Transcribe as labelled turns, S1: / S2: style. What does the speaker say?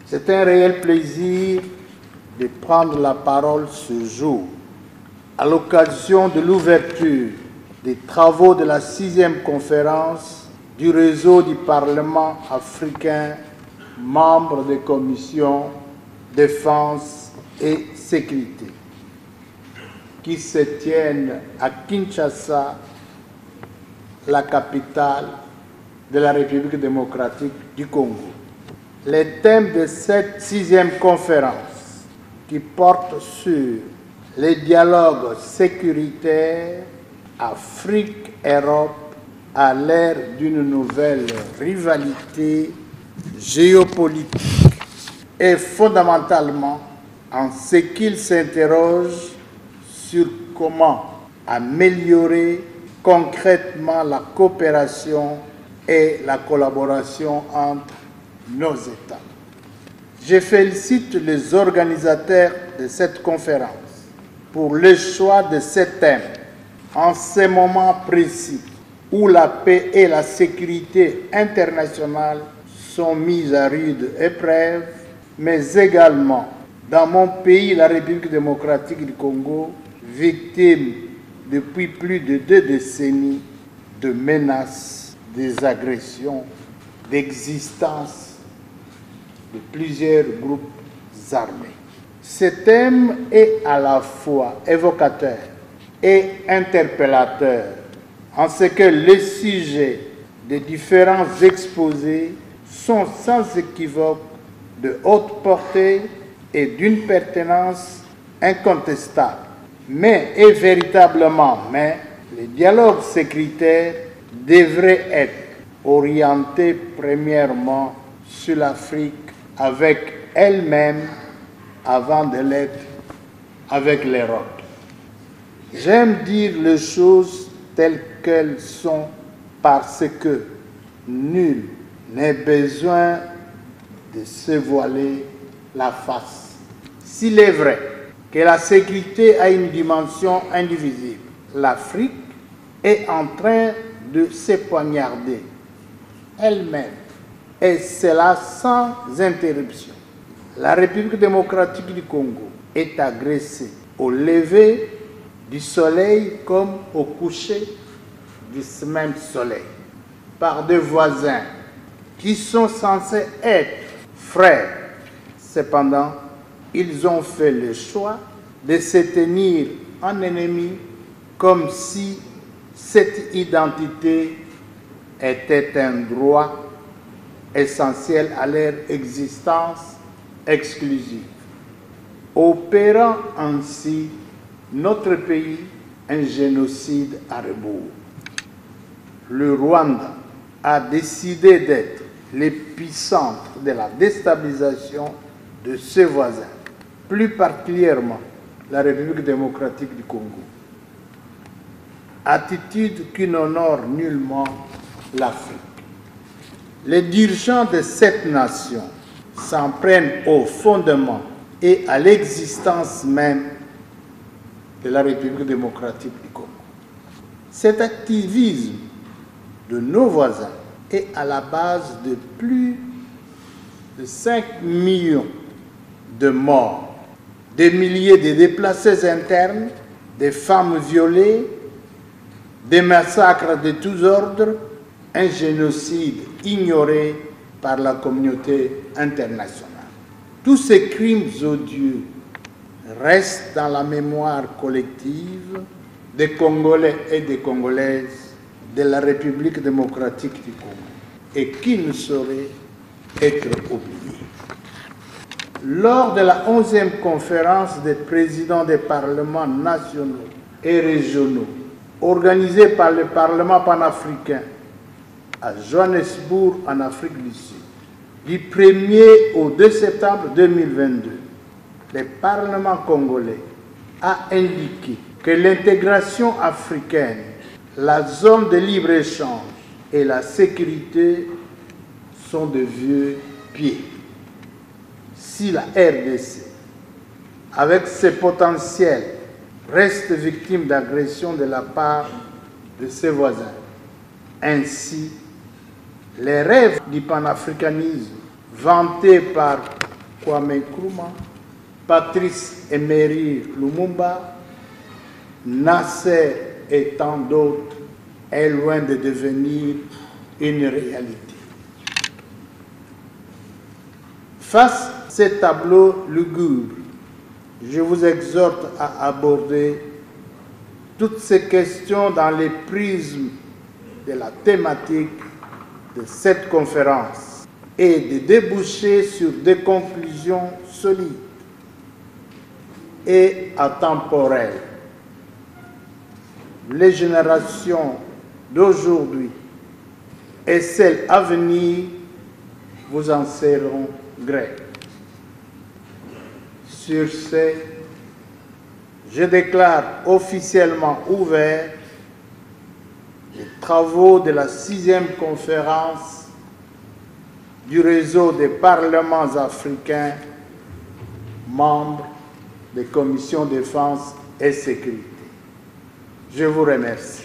S1: C'est un réel plaisir de prendre la parole ce jour à l'occasion de l'ouverture des travaux de la 6e conférence du réseau du Parlement africain, membre des commissions défense et sécurité, qui se tiennent à Kinshasa, la capitale de la République démocratique du Congo. Les thèmes de cette 6e conférence, qui porte sur les dialogues sécuritaires Afrique-Europe à l'ère d'une nouvelle rivalité géopolitique, et fondamentalement en ce qu'il s'interroge sur comment améliorer concrètement la coopération et la collaboration entre nos États. Je félicite les organisateurs de cette conférence pour le choix de ces thèmes en ces moments précis où la paix et la sécurité internationale sont mises à rude épreuve, mais également dans mon pays, la République démocratique du Congo, victime depuis plus de 2 décennies de menaces, des agressions, d'existence de plusieurs groupes armés. Ce thème est à la fois évocateur et interpellateur en ce que les sujets des différents exposés sont sans équivoque de haute portée et d'une pertinence incontestable. Mais les dialogues sécuritaires devraient être orientés premièrement sur l'Afrique avec elle-même avant de l'être avec l'Europe. J'aime dire les choses telles qu'elles sont parce que nul n'a besoin de se voiler la face. S'il est vrai que la sécurité a une dimension indivisible, l'Afrique est en train de se poignarder elle-même, et cela sans interruption. La République démocratique du Congo est agressée au lever du soleil comme au coucher du même soleil par des voisins qui sont censés être frères. Cependant, ils ont fait le choix de se tenir en ennemis comme si cette identité était un droit essentiel à leur existence exclusive, opérant ainsi notre pays un génocide à rebours. Le Rwanda a décidé d'être l'épicentre de la déstabilisation de ses voisins, plus particulièrement la République démocratique du Congo. Attitude qui n'honore nullement l'Afrique. Les dirigeants de cette nation s'en prennent au fondement et à l'existence même de la République démocratique du Congo. Cet activisme de nos voisins est à la base de plus de 5 millions de morts, des milliers de déplacés internes, des femmes violées, des massacres de tous ordres, un génocide ignoré par la communauté internationale. Tous ces crimes odieux restent dans la mémoire collective des Congolais et des Congolaises de la République démocratique du Congo et qui ne sauraient être oubliés. Lors de la 11e conférence des présidents des parlements nationaux et régionaux organisée par le Parlement panafricain à Johannesburg en Afrique du Sud, du 1er au 2 septembre 2022, le Parlement congolais a indiqué que l'intégration africaine, la zone de libre-échange et la sécurité sont de vieux pieds. Si la RDC, avec ses potentiels, reste victime d'agressions de la part de ses voisins, ainsi les rêves du panafricanisme vantés par Kwame Nkrumah, Patrice Emery Lumumba, Nasser et tant d'autres est loin de devenir une réalité. Face à ces tableaux lugubres, je vous exhorte à aborder toutes ces questions dans les prismes de la thématique de cette conférence et de déboucher sur des conclusions solides et atemporelles. Les générations d'aujourd'hui et celles à venir vous en seront gré. Sur ce, je déclare officiellement ouvert les travaux de la 6e conférence du réseau des parlements africains membres des commissions défense et sécurité. Je vous remercie.